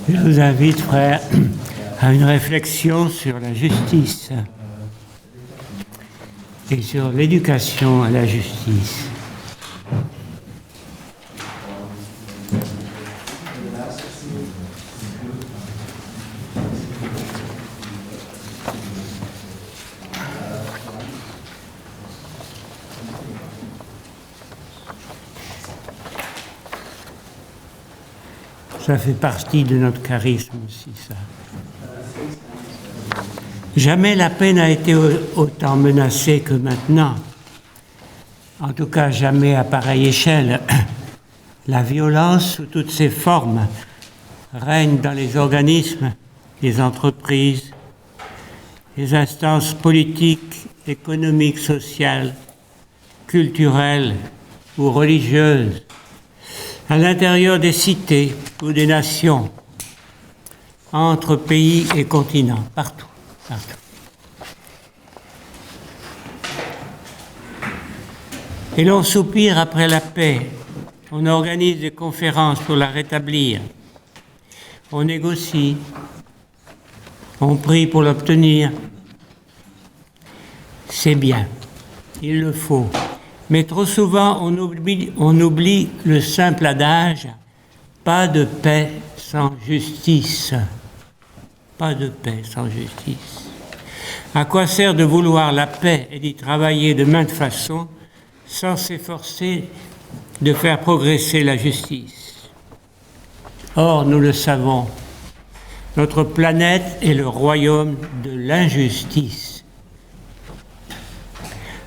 Je vous invite, frère, à une réflexion sur la justice et sur l'éducation à la justice. Ça fait partie de notre charisme aussi, ça. Jamais la paix n'a été autant menacée que maintenant. En tout cas, jamais à pareille échelle. La violence sous toutes ses formes règne dans les organismes, les entreprises, les instances politiques, économiques, sociales, culturelles ou religieuses, à l'intérieur des cités ou des nations, entre pays et continents, partout, partout. Et l'on soupire après la paix, on organise des conférences pour la rétablir, on négocie, on prie pour l'obtenir. C'est bien, il le faut. Mais trop souvent, on oublie le simple adage « pas de paix sans justice ». Pas de paix sans justice. À quoi sert de vouloir la paix et d'y travailler de maintes façons sans s'efforcer de faire progresser la justice? Or, nous le savons, notre planète est le royaume de l'injustice.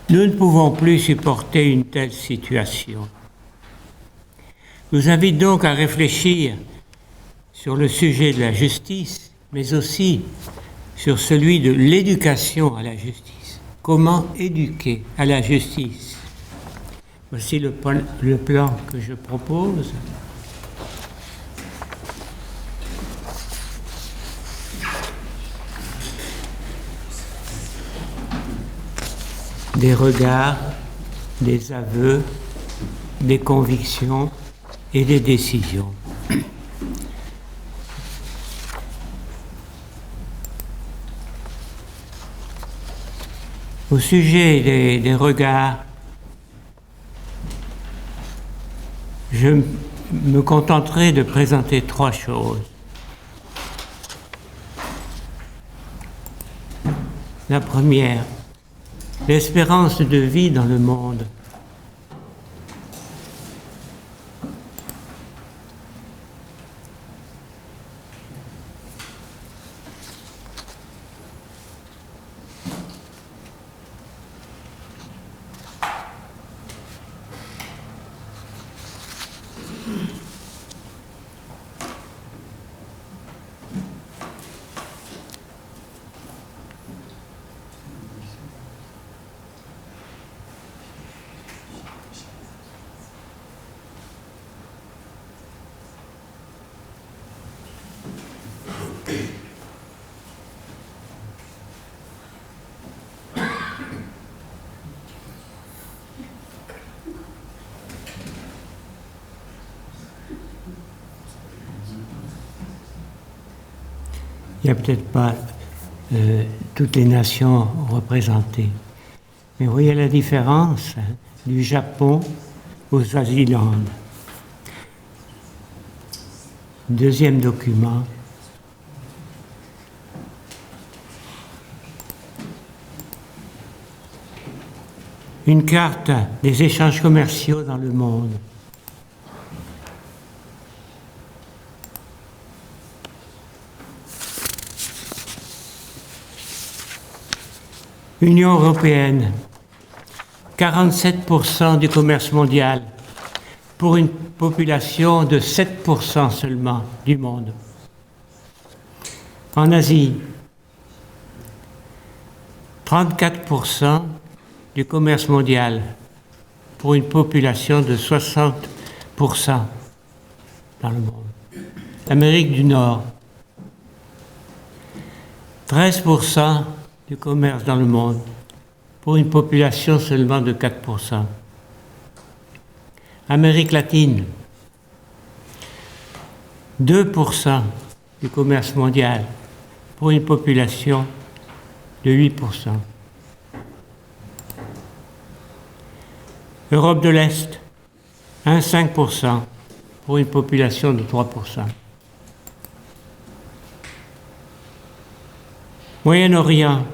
Nous ne pouvons plus supporter une telle situation. Je vous invite donc à réfléchir sur le sujet de la justice, mais aussi sur celui de l'éducation à la justice. Comment éduquer à la justice? Voici le plan que je propose. Des regards, des aveux, des convictions et des décisions. Au sujet des regards, je me contenterai de présenter trois choses. La première, l'espérance de vie dans le monde. Il n'y a peut-être pas toutes les nations représentées. Mais vous voyez la différence du Japon aux Swaziland. Deuxième document. Une carte des échanges commerciaux dans le monde. Union européenne, 47% du commerce mondial, pour une population de 7% seulement du monde. En Asie, 34% du commerce mondial, pour une population de 60% dans le monde. Amérique du Nord, 13% du commerce dans le monde, pour une population seulement de 4%. Amérique latine, 2% du commerce mondial pour une population de 8%. Europe de l'Est, 1,5% pour une population de 3%. Moyen-Orient,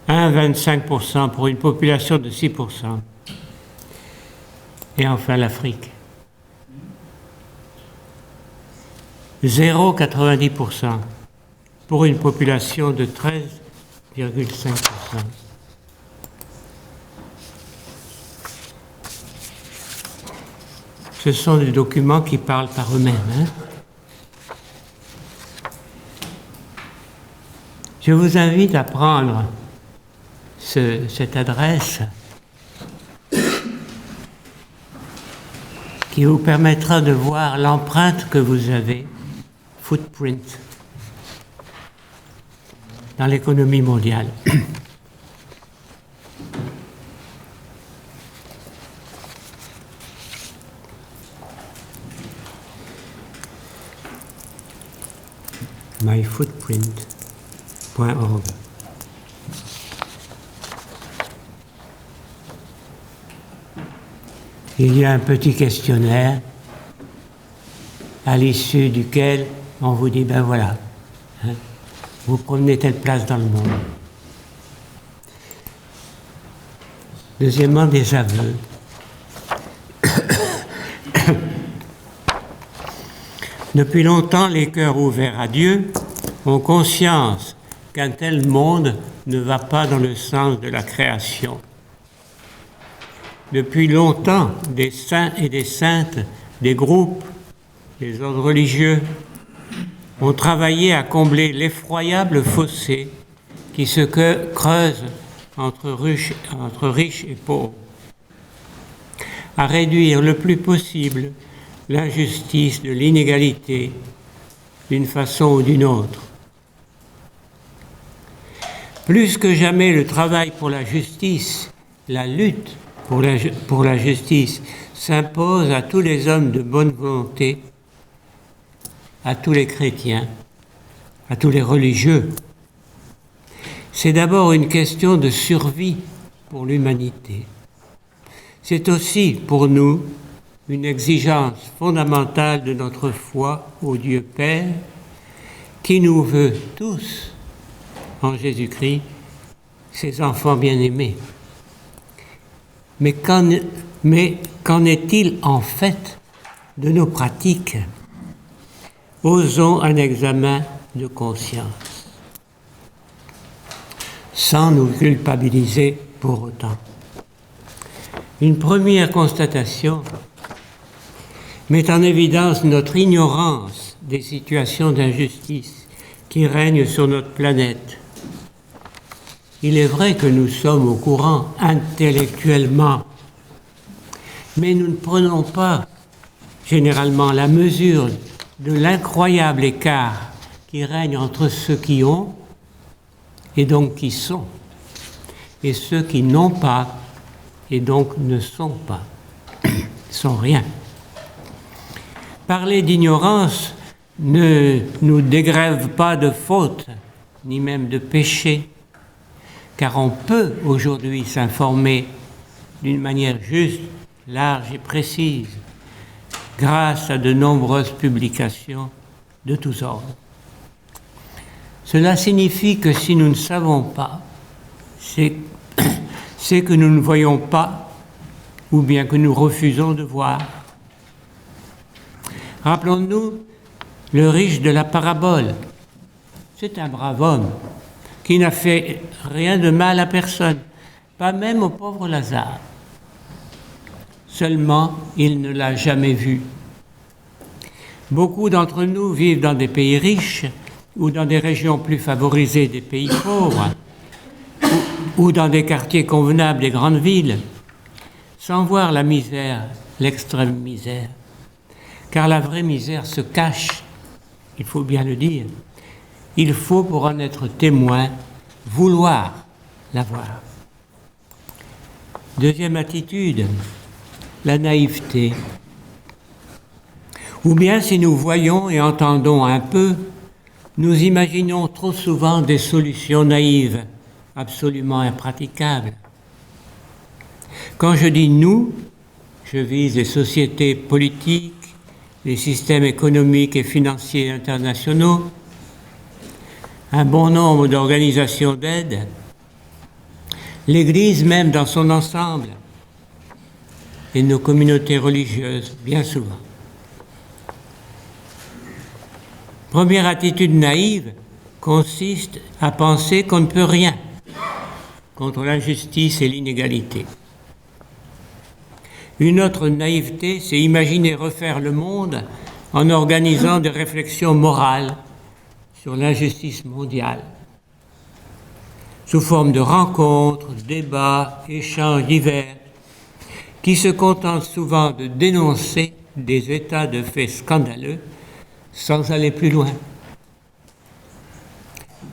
1,25% pour une population de 6%. Et enfin l'Afrique, 0,90% pour une population de 13,5%. Ce sont des documents qui parlent par eux-mêmes. Je vous invite à prendre cette adresse qui vous permettra de voir l'empreinte que vous avez, footprint, dans l'économie mondiale. myfootprint.org. Il y a un petit questionnaire à l'issue duquel on vous dit, ben voilà, vous prenez telle place dans le monde. Deuxièmement, des aveux. Depuis longtemps, les cœurs ouverts à Dieu ont conscience qu'un tel monde ne va pas dans le sens de la création. Depuis longtemps, des saints et des saintes, des groupes, des ordres religieux ont travaillé à combler l'effroyable fossé qui se creuse entre riches et pauvres, à réduire le plus possible l'injustice de l'inégalité d'une façon ou d'une autre. Plus que jamais, le travail pour la justice, la lutte pour la justice s'impose à tous les hommes de bonne volonté, à tous les chrétiens, à tous les religieux. C'est d'abord une question de survie pour l'humanité. C'est aussi pour nous une exigence fondamentale de notre foi au Dieu Père qui nous veut tous, en Jésus-Christ, ses enfants bien-aimés. Mais qu'en est-il en fait de nos pratiques? Osons un examen de conscience, sans nous culpabiliser pour autant. Une première constatation met en évidence notre ignorance des situations d'injustice qui règnent sur notre planète. Il est vrai que nous sommes au courant intellectuellement, mais nous ne prenons pas généralement la mesure de l'incroyable écart qui règne entre ceux qui ont, et donc qui sont, et ceux qui n'ont pas, et donc ne sont pas, sont rien. Parler d'ignorance ne nous dégrève pas de faute, ni même de péché, car on peut aujourd'hui s'informer d'une manière juste, large et précise, grâce à de nombreuses publications de tous ordres. Cela signifie que si nous ne savons pas, c'est que nous ne voyons pas, ou bien que nous refusons de voir. Rappelons-nous le riche de la parabole. C'est un brave homme qui n'a fait rien de mal à personne, pas même au pauvre Lazare. Seulement, il ne l'a jamais vu. Beaucoup d'entre nous vivent dans des pays riches ou dans des régions plus favorisées des pays pauvres ou dans des quartiers convenables des grandes villes, sans voir la misère, l'extrême misère. Car la vraie misère se cache, il faut bien le dire. Il faut, pour en être témoin, vouloir la voir. Deuxième attitude, la naïveté. Ou bien si nous voyons et entendons un peu, Nous imaginons trop souvent des solutions naïves, absolument impraticables. Quand je dis « nous », je vise les sociétés politiques, les systèmes économiques et financiers internationaux, un bon nombre d'organisations d'aide, l'Église même dans son ensemble, et nos communautés religieuses, bien souvent. Première attitude naïve consiste à penser qu'on ne peut rien contre l'injustice et l'inégalité. Une autre naïveté, c'est imaginer refaire le monde en organisant des réflexions morales sur l'injustice mondiale, sous forme de rencontres, débats, échanges divers, qui se contentent souvent de dénoncer des états de fait scandaleux sans aller plus loin,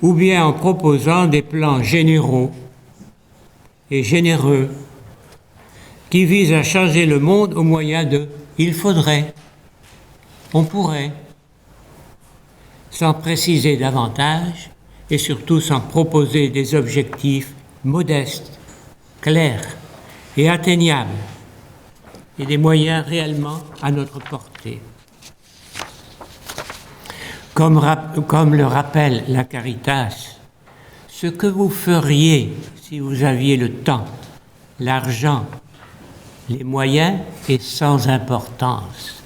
ou bien en proposant des plans généraux et généreux qui visent à changer le monde au moyen de « il faudrait »,« on pourrait », sans préciser davantage et surtout sans proposer des objectifs modestes, clairs et atteignables et des moyens réellement à notre portée. Comme le rappelle la Caritas, ce que vous feriez si vous aviez le temps, l'argent, les moyens est sans importance.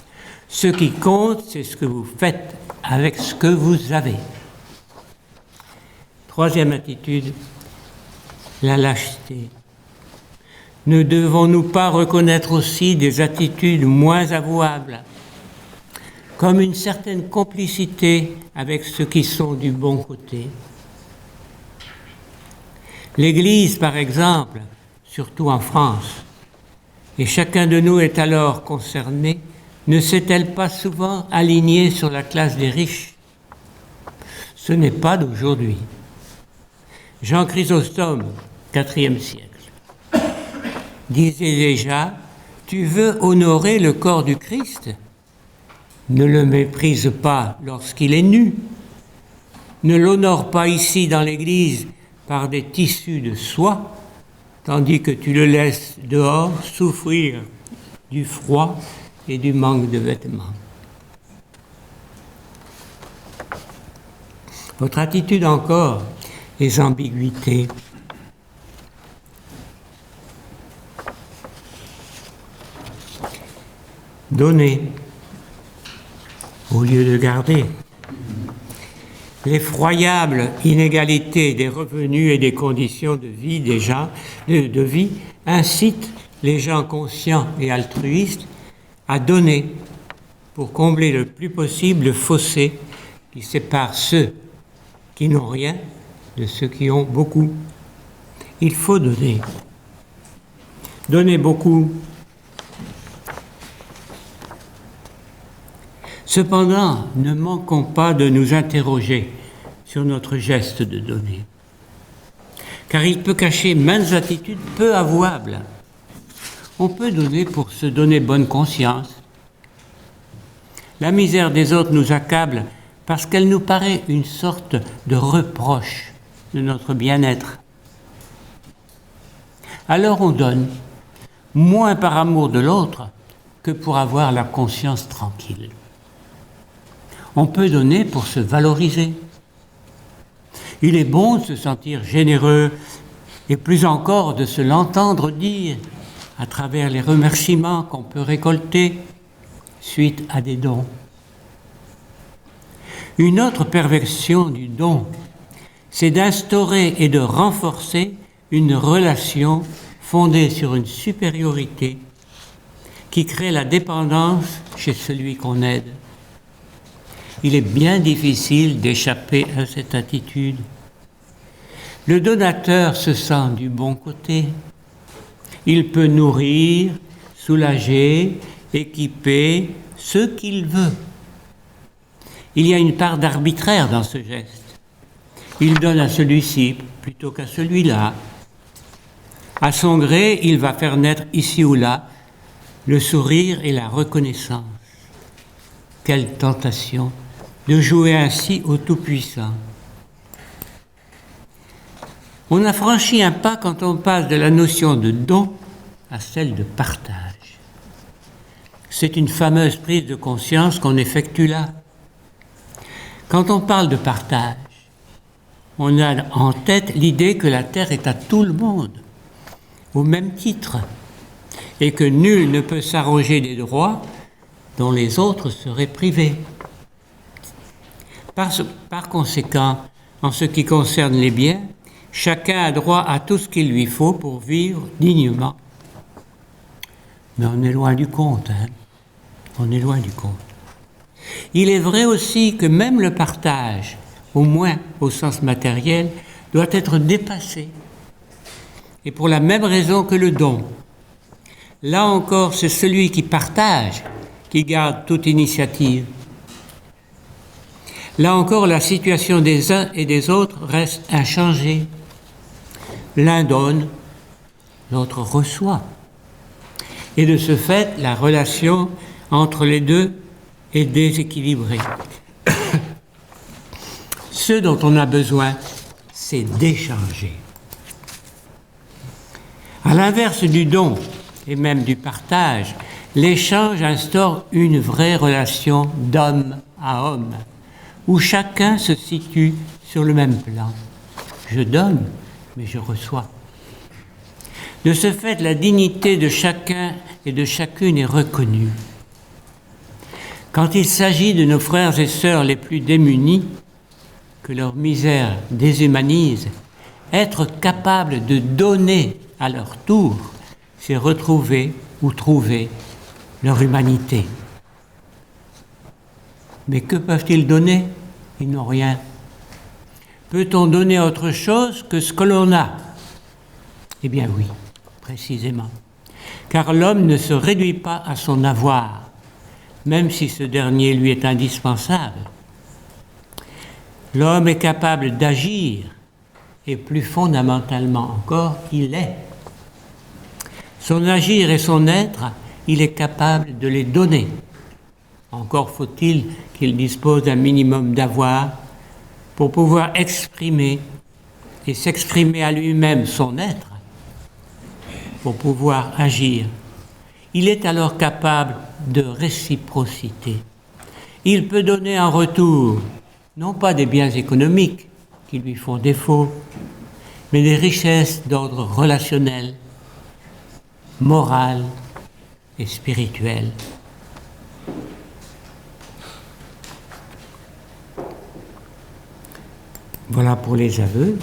Ce qui compte, c'est ce que vous faites avec ce que vous avez. Troisième attitude, la lâcheté. Ne devons-nous pas reconnaître aussi des attitudes moins avouables, comme une certaine complicité avec ceux qui sont du bon côté? L'Église, par exemple, surtout en France, et chacun de nous est alors concerné, ne s'est-elle pas souvent alignée sur la classe des riches? Ce n'est pas d'aujourd'hui. Jean Chrysostome, IVe siècle, disait déjà « Tu veux honorer le corps du Christ? Ne le méprise pas lorsqu'il est nu. Ne l'honore pas ici dans l'Église par des tissus de soie, tandis que tu le laisses dehors souffrir du froid et du manque de vêtements. » Votre attitude encore, les ambiguïtés. Donner au lieu de garder. L'effroyable inégalité des revenus et des conditions de vie des gens, de vie incite les gens conscients et altruistes à donner pour combler le plus possible le fossé qui sépare ceux qui n'ont rien de ceux qui ont beaucoup. Il faut donner. Donner beaucoup. Cependant, ne manquons pas de nous interroger sur notre geste de donner, car il peut cacher maintes attitudes peu avouables. On peut donner pour se donner bonne conscience. La misère des autres nous accable parce qu'elle nous paraît une sorte de reproche de notre bien-être. Alors on donne, moins par amour de l'autre que pour avoir la conscience tranquille. On peut donner pour se valoriser. Il est bon de se sentir généreux et plus encore de se l'entendre dire à travers les remerciements qu'on peut récolter suite à des dons. Une autre perversion du don, c'est d'instaurer et de renforcer une relation fondée sur une supériorité qui crée la dépendance chez celui qu'on aide. Il est bien difficile d'échapper à cette attitude. Le donateur se sent du bon côté. Il peut nourrir, soulager, équiper ce qu'il veut. Il y a une part d'arbitraire dans ce geste. Il donne à celui-ci plutôt qu'à celui-là. À son gré, il va faire naître ici ou là le sourire et la reconnaissance. Quelle tentation de jouer ainsi au Tout-Puissant. On a franchi un pas quand on passe de la notion de don à celle de partage. C'est une fameuse prise de conscience qu'on effectue là. Quand on parle de partage, on a en tête l'idée que la terre est à tout le monde, au même titre, et que nul ne peut s'arroger des droits dont les autres seraient privés. Par conséquent, en ce qui concerne les biens, chacun a droit à tout ce qu'il lui faut pour vivre dignement. Mais on est loin du compte, hein? On est loin du compte. Il est vrai aussi que même le partage, au moins au sens matériel, doit être dépassé. Et pour la même raison que le don. Là encore, c'est celui qui partage qui garde toute initiative. Là encore, la situation des uns et des autres reste inchangée. L'un donne, l'autre reçoit. Et de ce fait, la relation entre les deux est déséquilibrée. Ce dont on a besoin, c'est d'échanger. À l'inverse du don et même du partage, l'échange instaure une vraie relation d'homme à homme, où chacun se situe sur le même plan. Je donne, mais je reçois. De ce fait, la dignité de chacun et de chacune est reconnue. Quand il s'agit de nos frères et sœurs les plus démunis, que leur misère déshumanise, être capable de donner à leur tour, c'est retrouver ou trouver leur humanité. Mais que peuvent-ils donner? Ils n'ont rien. Peut-on donner autre chose que ce que l'on a? Eh bien oui, précisément. Car l'homme ne se réduit pas à son avoir, même si ce dernier lui est indispensable. L'homme est capable d'agir, et plus fondamentalement encore, il est. Son agir et son être, il est capable de les donner. Encore faut-il qu'il dispose d'un minimum d'avoir pour pouvoir exprimer et s'exprimer à lui-même son être, pour pouvoir agir. Il est alors capable de réciprocité. Il peut donner en retour, non pas des biens économiques qui lui font défaut, mais des richesses d'ordre relationnel, moral et spirituel. Voilà pour les aveux.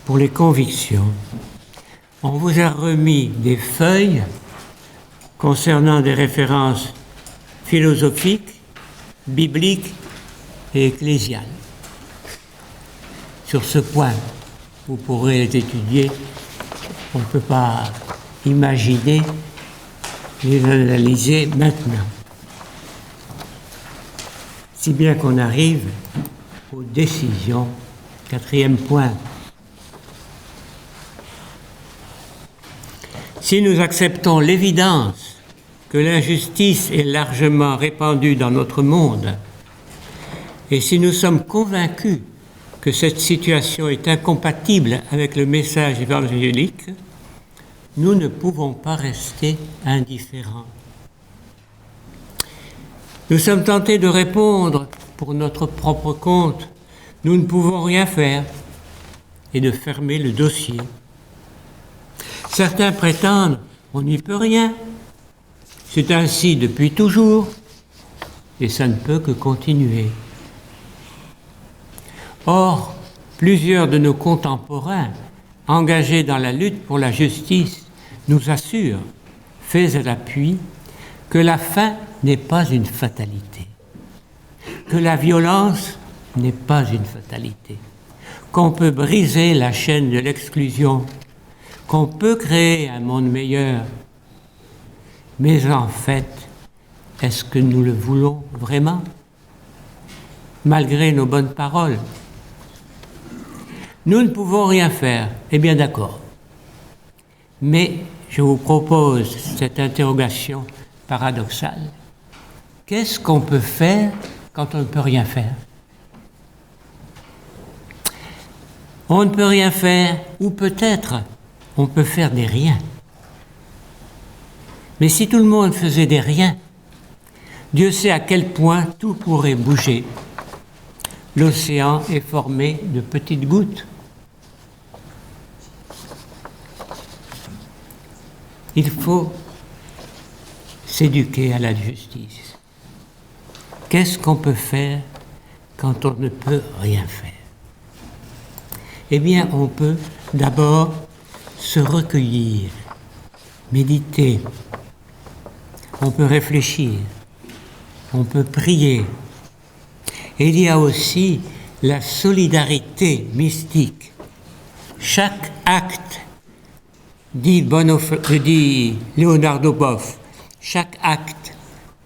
Pour les convictions, on vous a remis des feuilles concernant des références philosophiques, bibliques et ecclésiales. Sur ce point, vous pourrez les étudier. On ne peut pas imaginer les analyser maintenant. Si bien qu'on arrive aux décisions. 4e point. Si nous acceptons l'évidence que l'injustice est largement répandue dans notre monde, et si nous sommes convaincus que cette situation est incompatible avec le message évangélique, nous ne pouvons pas rester indifférents. Nous sommes tentés de répondre pour notre propre compte, nous ne pouvons rien faire, et de fermer le dossier. Certains prétendent, on n'y peut rien. C'est ainsi depuis toujours, et ça ne peut que continuer. Or, plusieurs de nos contemporains, engagés dans la lutte pour la justice, nous assurent, faits à l'appui, que la faim n'est pas une fatalité, que la violence n'est pas une fatalité, qu'on peut briser la chaîne de l'exclusion, qu'on peut créer un monde meilleur. Mais en fait, est-ce que nous le voulons vraiment, malgré nos bonnes paroles? Nous ne pouvons rien faire, eh bien d'accord. Mais je vous propose cette interrogation paradoxale. qu'est-ce qu'on peut faire quand on ne peut rien faire? On ne peut rien faire, ou peut-être on peut faire des riens. Mais si tout le monde faisait des riens, Dieu sait à quel point tout pourrait bouger. L'océan est formé de petites gouttes. Il faut s'éduquer à la justice. Qu'est-ce qu'on peut faire quand on ne peut rien faire? Eh bien, on peut d'abord se recueillir, méditer, on peut réfléchir, on peut prier. Et il y a aussi la solidarité mystique. Chaque acte, dit Leonardo Boff, chaque acte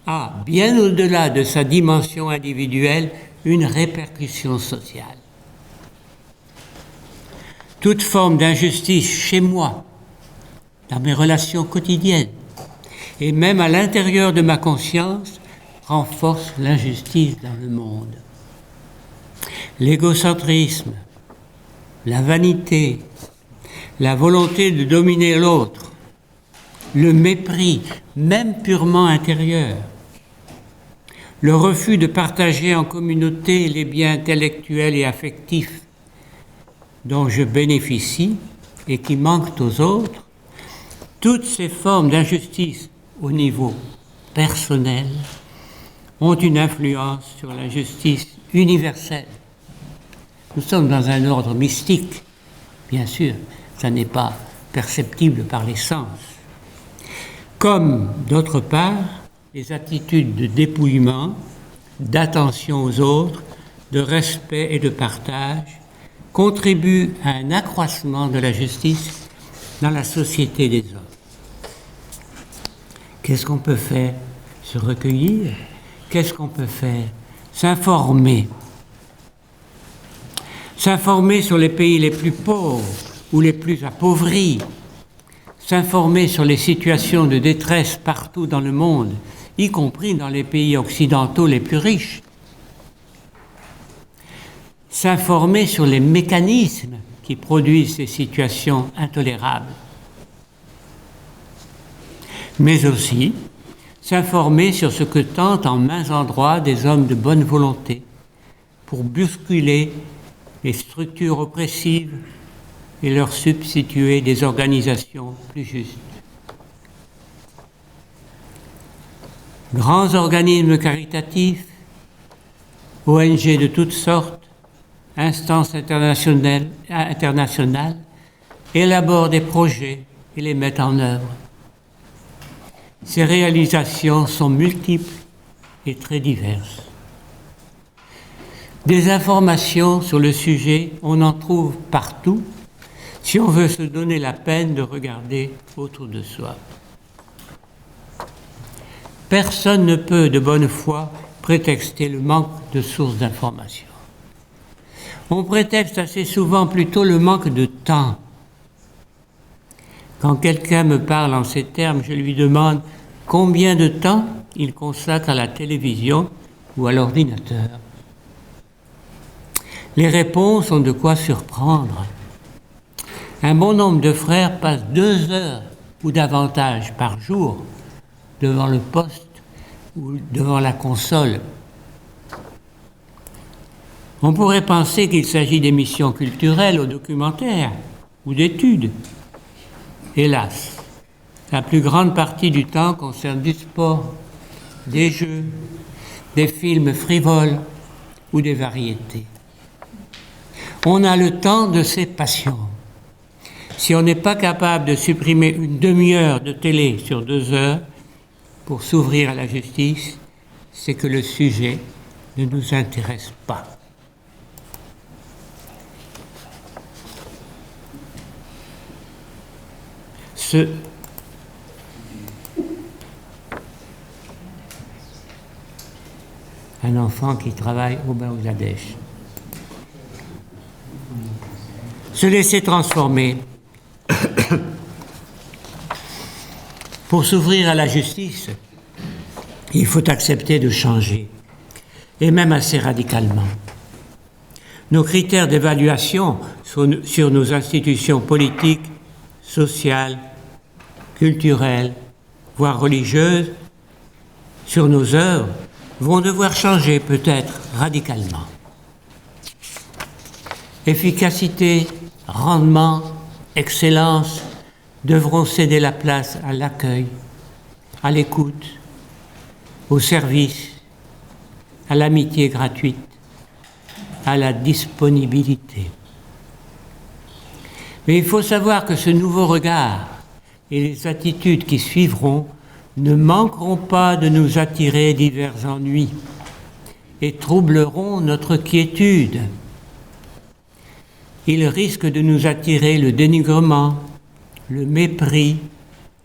a, bien au-delà de sa dimension individuelle, une répercussion sociale. Toute forme d'injustice chez moi, dans mes relations quotidiennes, et même à l'intérieur de ma conscience, renforce l'injustice dans le monde. L'égocentrisme, la vanité, la volonté de dominer l'autre, le mépris, même purement intérieur, le refus de partager en communauté les biens intellectuels et affectifs dont je bénéficie et qui manquent aux autres, toutes ces formes d'injustice au niveau personnel ont une influence sur la justice universelle. Nous sommes dans un ordre mystique, bien sûr, ça n'est pas perceptible par les sens. Comme, d'autre part, les attitudes de dépouillement, d'attention aux autres, de respect et de partage contribuent à un accroissement de la justice dans la société des hommes. Qu'est-ce qu'on peut faire? Se recueillir. Qu'est-ce qu'on peut faire? S'informer. S'informer sur les pays les plus pauvres ou les plus appauvris. S'informer sur les situations de détresse partout dans le monde, y compris dans les pays occidentaux les plus riches. S'informer sur les mécanismes qui produisent ces situations intolérables. Mais aussi s'informer sur ce que tentent en maint endroits des hommes de bonne volonté pour bousculer les structures oppressives et leur substituer des organisations plus justes. Grands organismes caritatifs, ONG de toutes sortes, instances internationales élaborent des projets et les mettent en œuvre. Ces réalisations sont multiples et très diverses. Des informations sur le sujet, on en trouve partout, si on veut se donner la peine de regarder autour de soi. Personne ne peut de bonne foi prétexter le manque de sources d'information. On prétexte assez souvent plutôt le manque de temps. Quand quelqu'un me parle en ces termes, je lui demande combien de temps il consacre à la télévision ou à l'ordinateur. Les réponses ont de quoi surprendre. Un bon nombre de frères passent 2 heures ou davantage par jour devant le poste ou devant la console. On pourrait penser qu'il s'agit d'émissions culturelles ou documentaires ou d'études. Hélas, la plus grande partie du temps concerne du sport, des jeux, des films frivoles ou des variétés. On a le temps de ses passions. Si on n'est pas capable de supprimer une demi-heure de télé sur 2 heures pour s'ouvrir à la justice, c'est que le sujet ne nous intéresse pas. Un enfant qui travaille au Bangladesh. Se laisser transformer pour s'ouvrir à la justice, Il faut accepter de changer, et même assez radicalement. Nos critères d'évaluation sur nos institutions politiques, sociales, culturelles, voire religieuses, sur nos œuvres, vont devoir changer peut-être radicalement. Efficacité, rendement, excellence devront céder la place à l'accueil, à l'écoute, au service, à l'amitié gratuite, à la disponibilité. Mais il faut savoir que ce nouveau regard et les attitudes qui suivront ne manqueront pas de nous attirer divers ennuis et troubleront notre quiétude. Ils risquent de nous attirer le dénigrement, le mépris,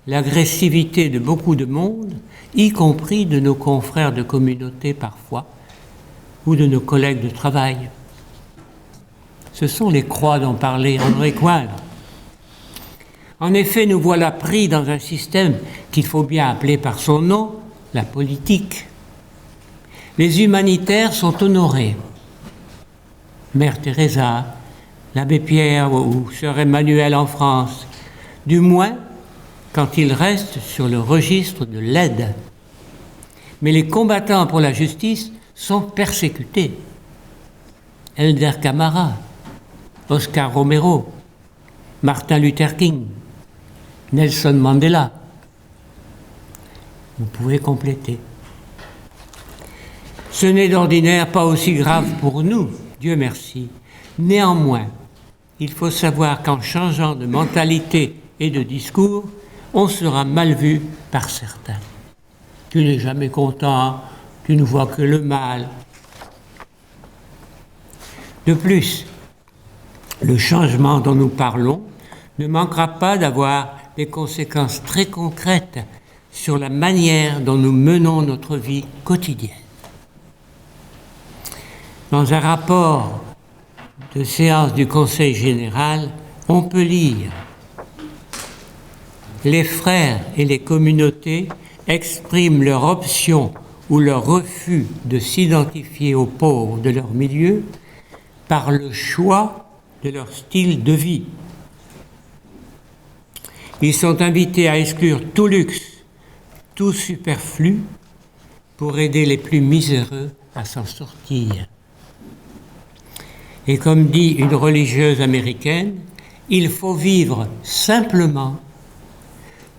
l'agressivité de beaucoup de monde, y compris de nos confrères de communauté parfois, ou de nos collègues de travail. Ce sont les croix dont parlait André Coingre. En effet, nous voilà pris dans un système qu'il faut bien appeler par son nom, la politique. Les humanitaires sont honorés. Mère Teresa, l'abbé Pierre ou Sœur Emmanuelle en France, du moins quand ils restent sur le registre de l'aide. Mais les combattants pour la justice sont persécutés. Elder Camara, Oscar Romero, Martin Luther King, Nelson Mandela. Vous pouvez compléter. Ce n'est d'ordinaire pas aussi grave pour nous, Dieu merci. Néanmoins, il faut savoir qu'en changeant de mentalité et de discours, on sera mal vu par certains. Tu n'es jamais content, tu ne vois que le mal. De plus, le changement dont nous parlons ne manquera pas d'avoir des conséquences très concrètes sur la manière dont nous menons notre vie quotidienne. Dans un rapport de séance du Conseil général, on peut lire « Les frères et les communautés expriment leur option ou leur refus de s'identifier aux pauvres de leur milieu par le choix de leur style de vie. Ils sont invités à exclure tout luxe, tout superflu pour aider les plus miséreux à s'en sortir. Et comme dit une religieuse américaine, il faut vivre simplement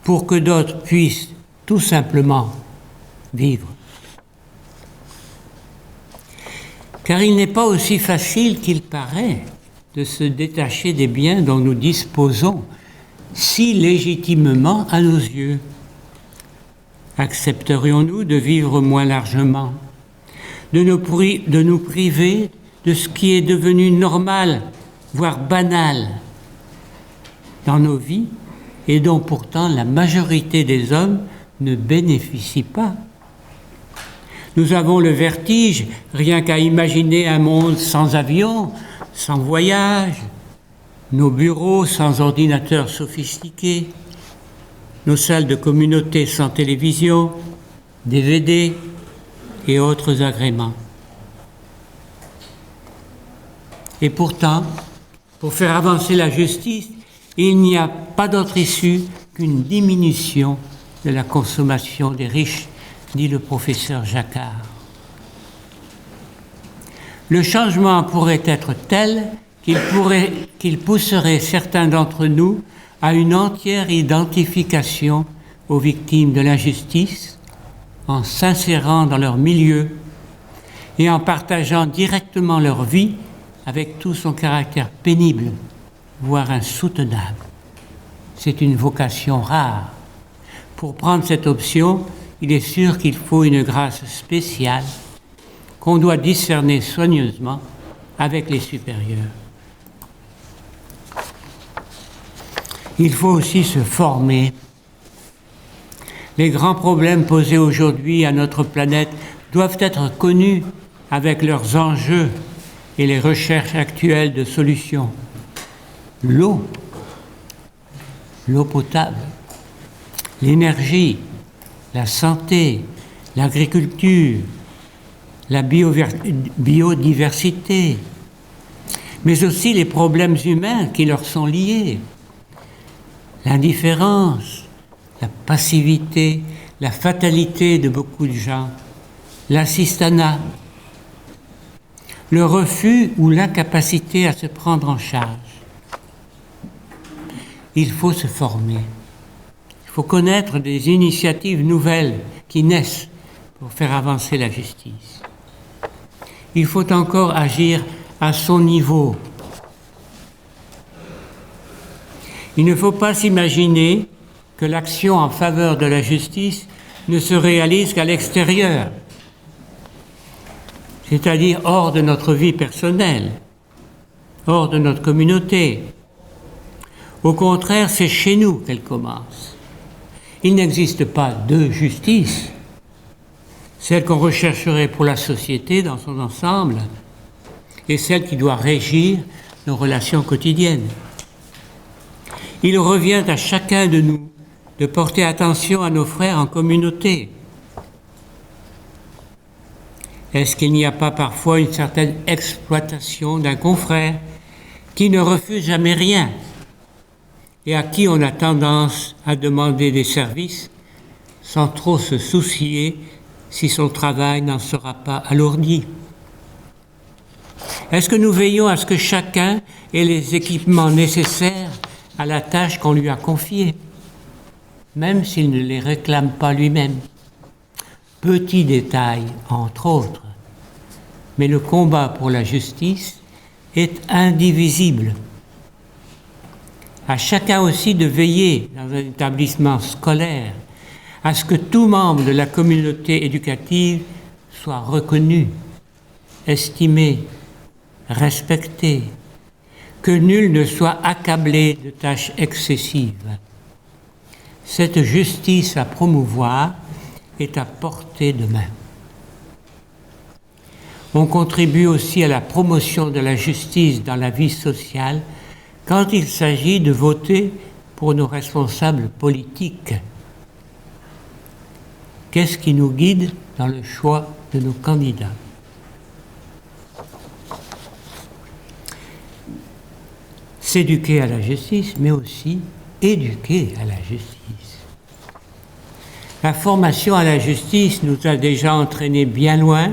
pour que d'autres puissent tout simplement vivre. Car il n'est pas aussi facile qu'il paraît de se détacher des biens dont nous disposons si légitimement à nos yeux. Accepterions-nous de vivre moins largement, de nous priver de ce qui est devenu normal, voire banal dans nos vies et dont pourtant la majorité des hommes ne bénéficient pas? Nous avons le vertige, rien qu'à imaginer un monde sans avion, sans voyage, nos bureaux sans ordinateurs sophistiqués, nos salles de communauté sans télévision, DVD et autres agréments. Et pourtant, pour faire avancer la justice, il n'y a pas d'autre issue qu'une diminution de la consommation des riches, dit le professeur Jacquard. Le changement pourrait être tel qu'il pousserait certains d'entre nous à une entière identification aux victimes de l'injustice, en s'insérant dans leur milieu et en partageant directement leur vie avec tout son caractère pénible, voire insoutenable. C'est une vocation rare. Pour prendre cette option, il est sûr qu'il faut une grâce spéciale qu'on doit discerner soigneusement avec les supérieurs. Il faut aussi se former. Les grands problèmes posés aujourd'hui à notre planète doivent être connus avec leurs enjeux et les recherches actuelles de solutions. L'eau potable, l'énergie, la santé, l'agriculture, la biodiversité, mais aussi les problèmes humains qui leur sont liés, l'indifférence, la passivité, la fatalité de beaucoup de gens, l'assistanat, le refus ou l'incapacité à se prendre en charge. Il faut se former. Il faut connaître des initiatives nouvelles qui naissent pour faire avancer la justice. Il faut encore agir à son niveau. Il ne faut pas s'imaginer que l'action en faveur de la justice ne se réalise qu'à l'extérieur, c'est-à-dire hors de notre vie personnelle, hors de notre communauté. Au contraire, c'est chez nous qu'elle commence. Il n'existe pas deux justices, celle qu'on rechercherait pour la société dans son ensemble et celle qui doit régir nos relations quotidiennes. Il revient à chacun de nous de porter attention à nos frères en communauté. Est-ce qu'il n'y a pas parfois une certaine exploitation d'un confrère qui ne refuse jamais rien et à qui on a tendance à demander des services sans trop se soucier si son travail n'en sera pas alourdi? Est-ce que nous veillons à ce que chacun ait les équipements nécessaires à la tâche qu'on lui a confiée, même s'il ne les réclame pas lui-même? Petit détail, entre autres, mais le combat pour la justice est indivisible. À chacun aussi de veiller dans un établissement scolaire à ce que tout membre de la communauté éducative soit reconnu, estimé, respecté, que nul ne soit accablé de tâches excessives. Cette justice à promouvoir est à portée de main. On contribue aussi à la promotion de la justice dans la vie sociale quand il s'agit de voter pour nos responsables politiques. Qu'est-ce qui nous guide dans le choix de nos candidats? S'éduquer à la justice, mais aussi éduquer à la justice. La formation à la justice nous a déjà entraînés bien loin,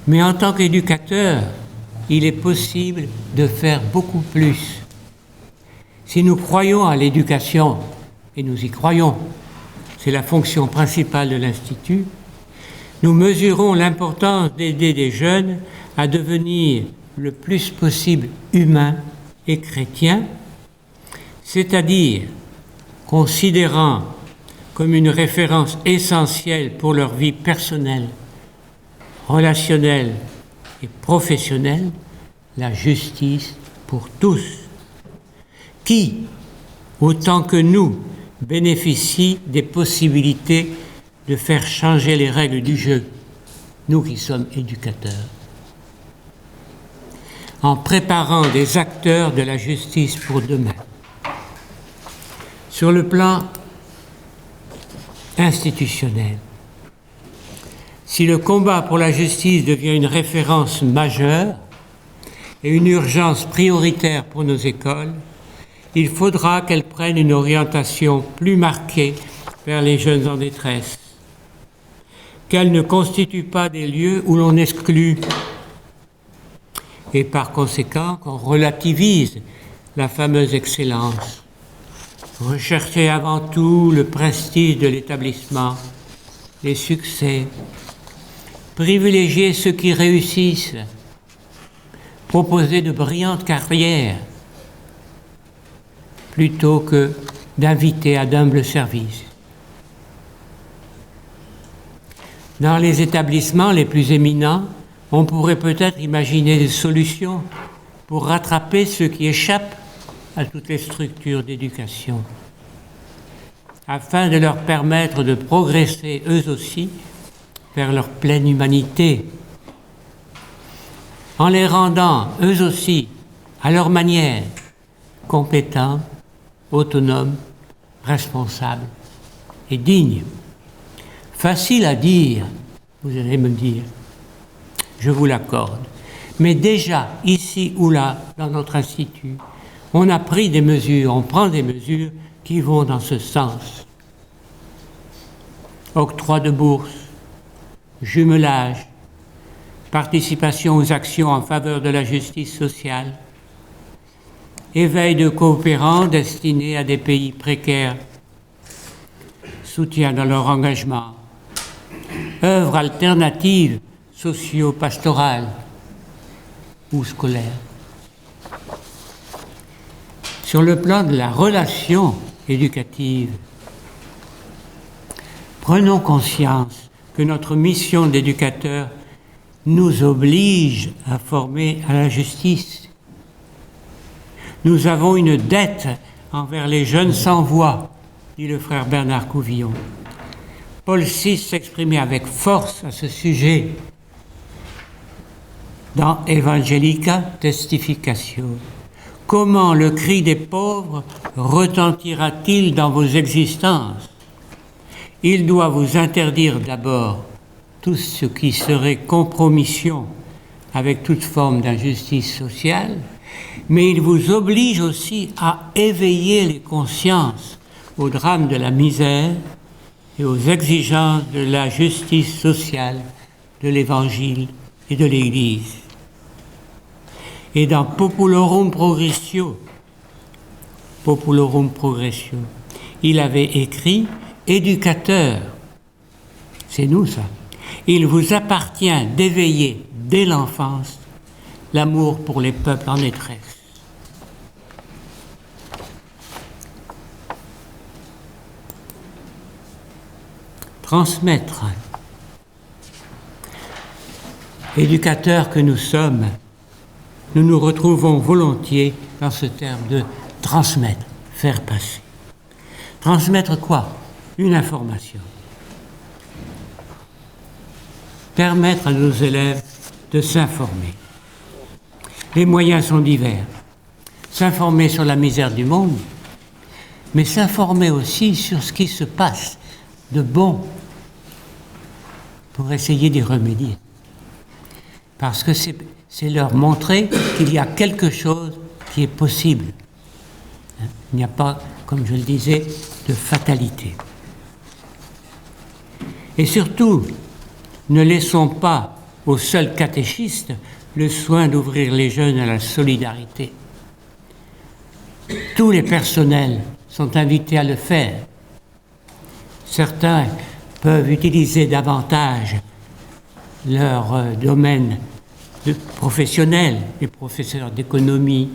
mais en tant qu'éducateur, il est possible de faire beaucoup plus. Si nous croyons à l'éducation, et nous y croyons, c'est la fonction principale de l'Institut, nous mesurons l'importance d'aider des jeunes à devenir le plus possible humains et chrétiens, c'est-à-dire considérant comme une référence essentielle pour leur vie personnelle, relationnelle et professionnelle, la justice pour tous, qui, autant que nous, bénéficient des possibilités de faire changer les règles du jeu, nous qui sommes éducateurs, en préparant des acteurs de la justice pour demain. Sur le plan institutionnel, si le combat pour la justice devient une référence majeure et une urgence prioritaire pour nos écoles, il faudra qu'elles prennent une orientation plus marquée vers les jeunes en détresse, qu'elles ne constituent pas des lieux où l'on exclut et par conséquent qu'on relativise la fameuse excellence. Rechercher avant tout le prestige de l'établissement, les succès, privilégier ceux qui réussissent, proposer de brillantes carrières, plutôt que d'inviter à d'humbles services. Dans les établissements les plus éminents, on pourrait peut-être imaginer des solutions pour rattraper ceux qui échappent à toutes les structures d'éducation, afin de leur permettre de progresser eux aussi vers leur pleine humanité, en les rendant eux aussi, à leur manière, compétents, autonomes, responsables et dignes. Facile à dire, vous allez me dire. Je vous l'accorde. Mais déjà, ici ou là, dans notre institut, on a pris des mesures, on prend des mesures qui vont dans ce sens. Octroi de bourse, jumelage, participation aux actions en faveur de la justice sociale, éveil de coopérants destinés à des pays précaires, soutien dans leur engagement, œuvres alternatives socio-pastorales ou scolaires. Sur le plan de la relation éducative, prenons conscience que notre mission d'éducateur nous oblige à former à la justice. Nous avons une dette envers les jeunes sans voix, dit le frère Bernard Couvillon. Paul VI s'exprimait avec force à ce sujet dans Evangelica Testificatio. Comment le cri des pauvres retentira-t-il dans vos existences? Il doit vous interdire d'abord tout ce qui serait compromission avec toute forme d'injustice sociale, mais il vous oblige aussi à éveiller les consciences au drame de la misère et aux exigences de la justice sociale, de l'Évangile et de l'Église. Et dans Populorum Progressio, il avait écrit « Éducateur », c'est nous ça, il vous appartient d'éveiller dès l'enfance l'amour pour les peuples en détresse. Transmettre. Éducateurs que nous sommes, nous nous retrouvons volontiers dans ce terme de transmettre, faire passer. Transmettre quoi? Une information. Permettre à nos élèves de s'informer. Les moyens sont divers. S'informer sur la misère du monde, mais s'informer aussi sur ce qui se passe de bon pour essayer d'y remédier. Parce que c'est leur montrer qu'il y a quelque chose qui est possible. Il n'y a pas, comme je le disais, de fatalité. Et surtout, ne laissons pas aux seuls catéchistes le soin d'ouvrir les jeunes à la solidarité. Tous les personnels sont invités à le faire. Certains peuvent utiliser davantage leur domaine professionnel, les professeurs d'économie,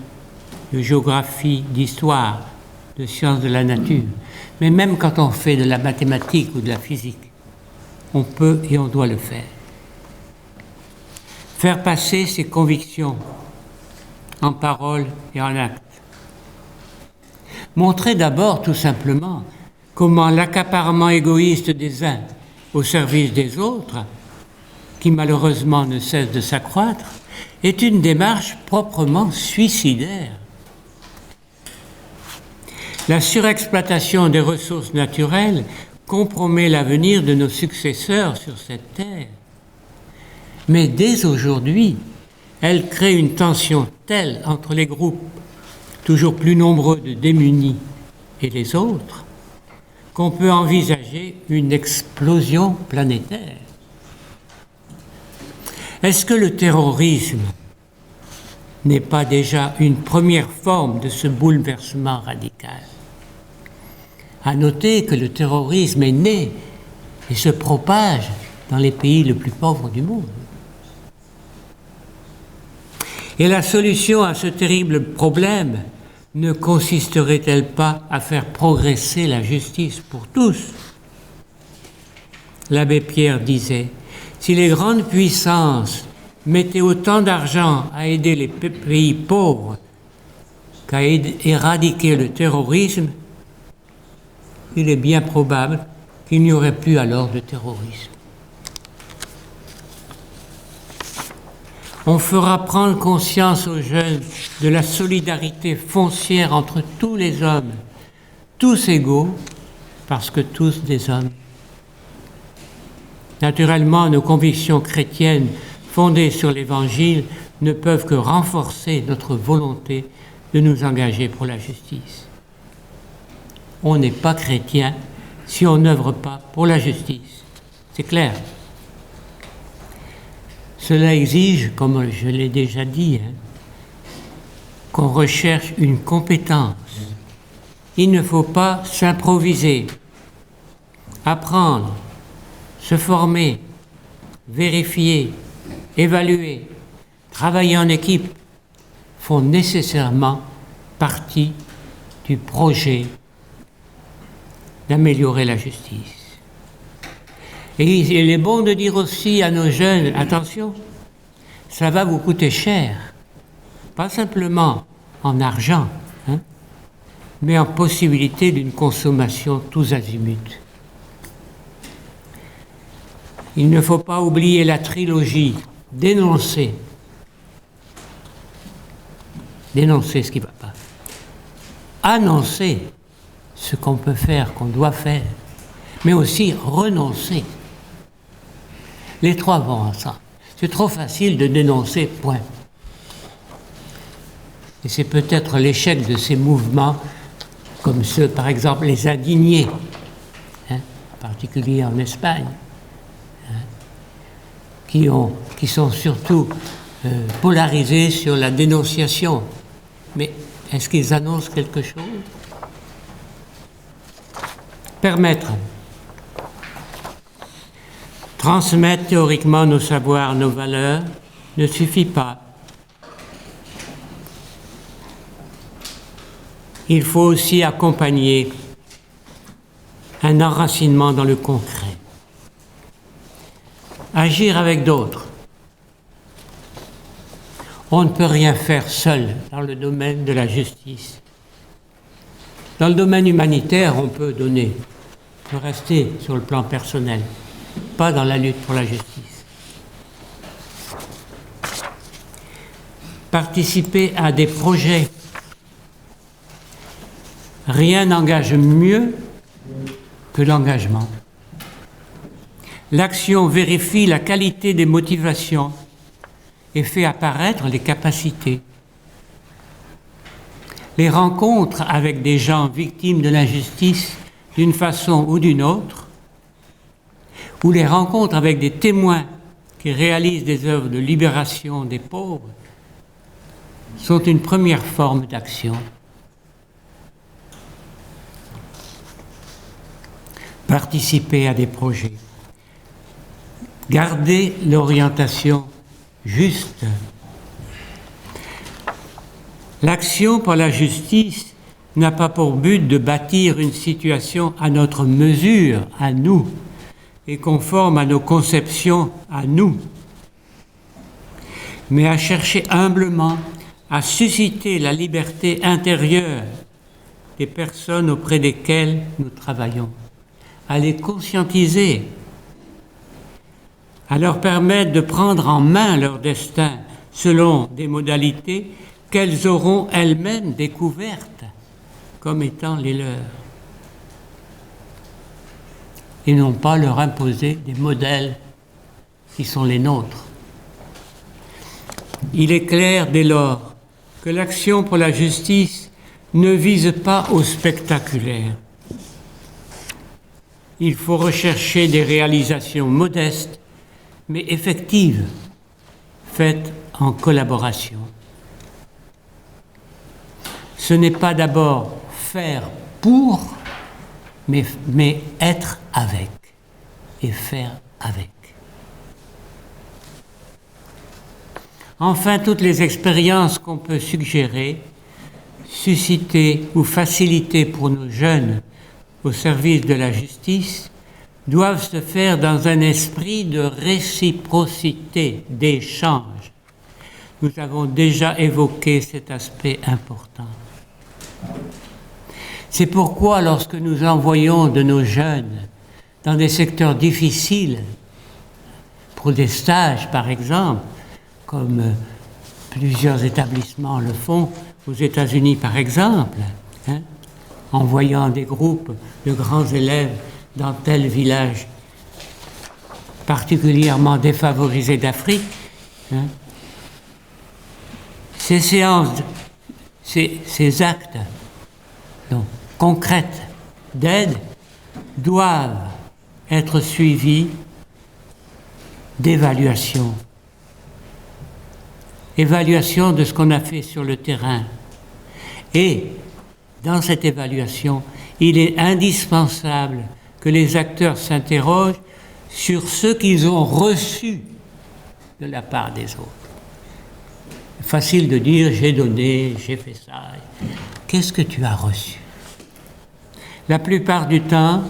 de géographie, d'histoire, de sciences de la nature. Mais même quand on fait de la mathématique ou de la physique, on peut et on doit le faire. Faire passer ses convictions en parole et en acte. Montrer d'abord tout simplement comment l'accaparement égoïste des uns au service des autres, qui malheureusement ne cesse de s'accroître, est une démarche proprement suicidaire. La surexploitation des ressources naturelles compromet l'avenir de nos successeurs sur cette terre. Mais dès aujourd'hui, elle crée une tension telle entre les groupes toujours plus nombreux de démunis et les autres qu'on peut envisager une explosion planétaire. Est-ce que le terrorisme n'est pas déjà une première forme de ce bouleversement radical? À noter que le terrorisme est né et se propage dans les pays les plus pauvres du monde. Et la solution à ce terrible problème ne consisterait-elle pas à faire progresser la justice pour tous? L'abbé Pierre disait, si les grandes puissances mettaient autant d'argent à aider les pays pauvres qu'à éradiquer le terrorisme, il est bien probable qu'il n'y aurait plus alors de terrorisme. On fera prendre conscience aux jeunes de la solidarité foncière entre tous les hommes, tous égaux, parce que tous des hommes. Naturellement, nos convictions chrétiennes fondées sur l'Évangile ne peuvent que renforcer notre volonté de nous engager pour la justice. On n'est pas chrétien si on n'œuvre pas pour la justice. C'est clair. Cela exige, comme je l'ai déjà dit, qu'on recherche une compétence. Il ne faut pas s'improviser. Apprendre, se former, vérifier, évaluer, travailler en équipe font nécessairement partie du projet d'améliorer la justice. Et il est bon de dire aussi à nos jeunes, attention, ça va vous coûter cher, pas simplement en argent, mais en possibilité d'une consommation tous azimuts. Il ne faut pas oublier la trilogie, dénoncer ce qui ne va pas, annoncer ce qu'on peut faire, qu'on doit faire, mais aussi renoncer. Les trois vont ensemble. C'est trop facile de dénoncer, point. Et c'est peut-être l'échec de ces mouvements, comme ceux, par exemple, les indignés, en particulier en Espagne, qui sont surtout polarisés sur la dénonciation. Mais est-ce qu'ils annoncent quelque chose? Permettre. Transmettre théoriquement nos savoirs, nos valeurs ne suffit pas. Il faut aussi accompagner un enracinement dans le concret. Agir avec d'autres. On ne peut rien faire seul dans le domaine de la justice. Dans le domaine humanitaire, on peut donner, on peut rester sur le plan personnel, pas dans la lutte pour la justice. Participer à des projets. Rien n'engage mieux que l'engagement. L'action vérifie la qualité des motivations et fait apparaître les capacités. Les rencontres avec des gens victimes de l'injustice d'une façon ou d'une autre, ou les rencontres avec des témoins qui réalisent des œuvres de libération des pauvres, sont une première forme d'action. Participer à des projets. Garder l'orientation juste. L'action pour la justice n'a pas pour but de bâtir une situation à notre mesure, à nous, et conforme à nos conceptions, à nous, mais à chercher humblement à susciter la liberté intérieure des personnes auprès desquelles nous travaillons, à les conscientiser, à leur permettre de prendre en main leur destin selon des modalités qu'elles auront elles-mêmes découvertes comme étant les leurs, et non pas leur imposer des modèles qui sont les nôtres. Il est clair dès lors que l'action pour la justice ne vise pas au spectaculaire. Il faut rechercher des réalisations modestes mais effectives, faites en collaboration. Ce n'est pas d'abord faire pour, mais être avec et faire avec. Enfin, toutes les expériences qu'on peut suggérer, susciter ou faciliter pour nos jeunes au service de la justice doivent se faire dans un esprit de réciprocité, d'échange. Nous avons déjà évoqué cet aspect important. C'est pourquoi lorsque nous envoyons de nos jeunes dans des secteurs difficiles, pour des stages par exemple, comme plusieurs établissements le font, aux États-Unis par exemple, envoyant des groupes de grands élèves dans tel village particulièrement défavorisés d'Afrique, hein, ces séances, ces actes donc, concrètes d'aide doivent être suivis d'évaluation. Évaluation de ce qu'on a fait sur le terrain. Et dans cette évaluation, il est indispensable que les acteurs s'interrogent sur ce qu'ils ont reçu de la part des autres. Facile de dire, j'ai donné, j'ai fait ça. Qu'est-ce que tu as reçu? La plupart du temps,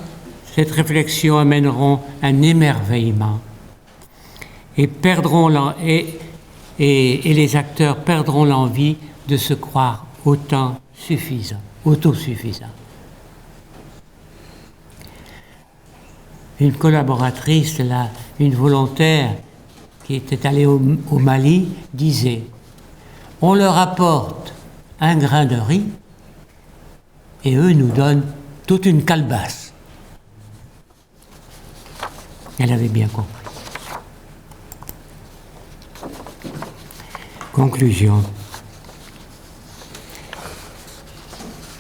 cette réflexion amèneront un émerveillement et les acteurs perdront l'envie de se croire autosuffisants. Une collaboratrice, une volontaire qui était allée au Mali, disait « On leur apporte un grain de riz et eux nous donnent toute une calebasse. » Elle avait bien compris. Conclusion.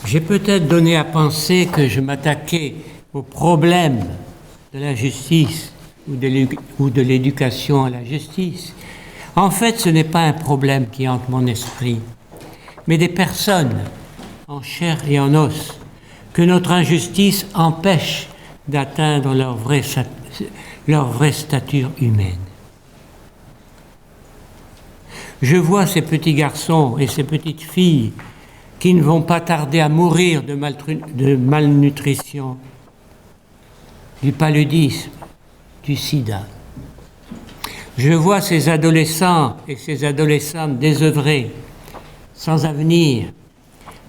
J'ai peut-être donné à penser que je m'attaquais au problème de la justice ou de l'éducation à la justice. En fait, ce n'est pas un problème qui hante mon esprit, mais des personnes en chair et en os que notre injustice empêche d'atteindre leur vraie stature humaine. Je vois ces petits garçons et ces petites filles qui ne vont pas tarder à mourir de malnutrition, du paludisme, du sida. Je vois ces adolescents et ces adolescentes désœuvrés, sans avenir,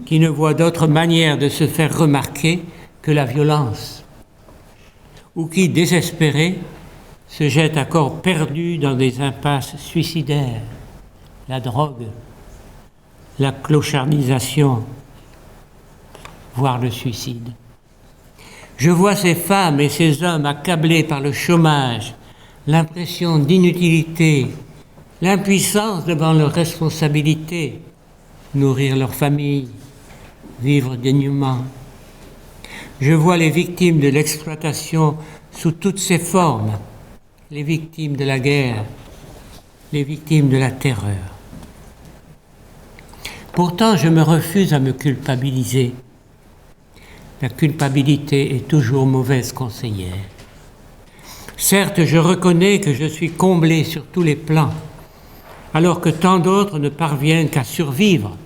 qui ne voient d'autre manière de se faire remarquer que la violence, ou qui, désespérés, se jettent à corps perdu dans des impasses suicidaires, la drogue, la clochardisation, voire le suicide. Je vois ces femmes et ces hommes accablés par le chômage, l'impression d'inutilité, l'impuissance devant leurs responsabilités, nourrir leur famille, vivre dignement. Je vois les victimes de l'exploitation sous toutes ses formes, les victimes de la guerre, les victimes de la terreur. Pourtant, je me refuse à me culpabiliser. La culpabilité est toujours mauvaise conseillère. Certes, je reconnais que je suis comblé sur tous les plans, alors que tant d'autres ne parviennent qu'à survivre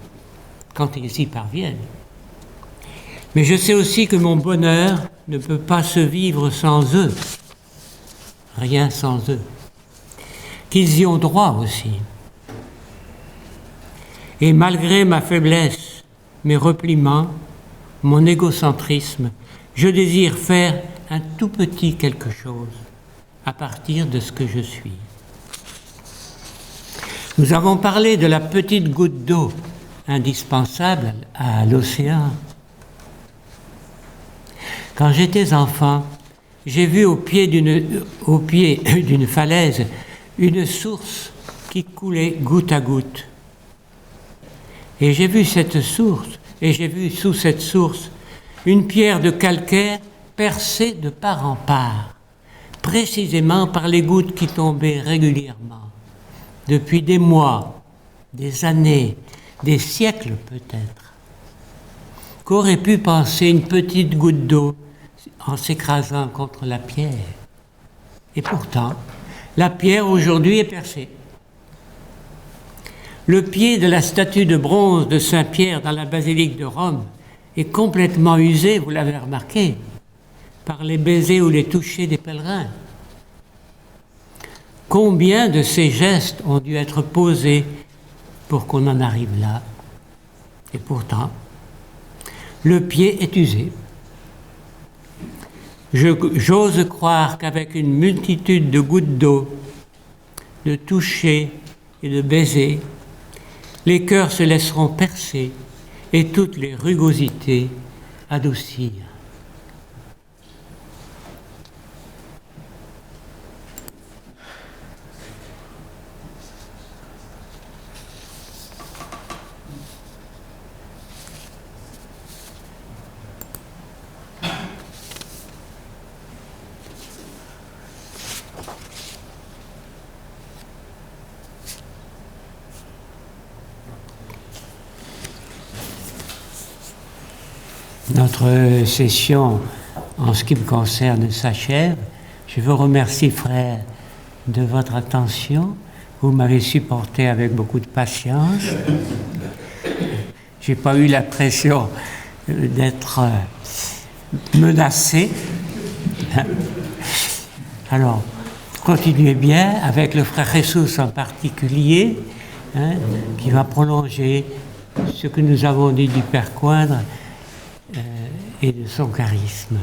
quand ils y parviennent. Mais je sais aussi que mon bonheur ne peut pas se vivre sans eux, rien sans eux, qu'ils y ont droit aussi. Et malgré ma faiblesse, mes repliements, mon égocentrisme, je désire faire un tout petit quelque chose à partir de ce que je suis. Nous avons parlé de la petite goutte d'eau indispensable à l'océan. Quand j'étais enfant, j'ai vu au pied d'une falaise une source qui coulait goutte à goutte. Et j'ai vu cette source, et j'ai vu sous cette source une pierre de calcaire percée de part en part, précisément par les gouttes qui tombaient régulièrement, depuis des mois, des années, des siècles peut-être. Qu'aurait pu penser une petite goutte d'eau en s'écrasant contre la pierre? Et pourtant, la pierre aujourd'hui est percée. Le pied de la statue de bronze de Saint-Pierre dans la basilique de Rome est complètement usé, vous l'avez remarqué, par les baisers ou les touchers des pèlerins. Combien de ces gestes ont dû être posés pour qu'on en arrive là? Et pourtant, le pied est usé. J'ose croire qu'avec une multitude de gouttes d'eau, de touchés et de baisers, les cœurs se laisseront percer et toutes les rugosités adoucir. Notre session, en ce qui me concerne, s'achève. Je vous remercie, frère, de votre attention. Vous m'avez supporté avec beaucoup de patience. Je n'ai pas eu l'impression d'être menacé. Alors, continuez bien avec le frère Jesus en particulier, qui va prolonger ce que nous avons dit du Père Coindre et de son charisme.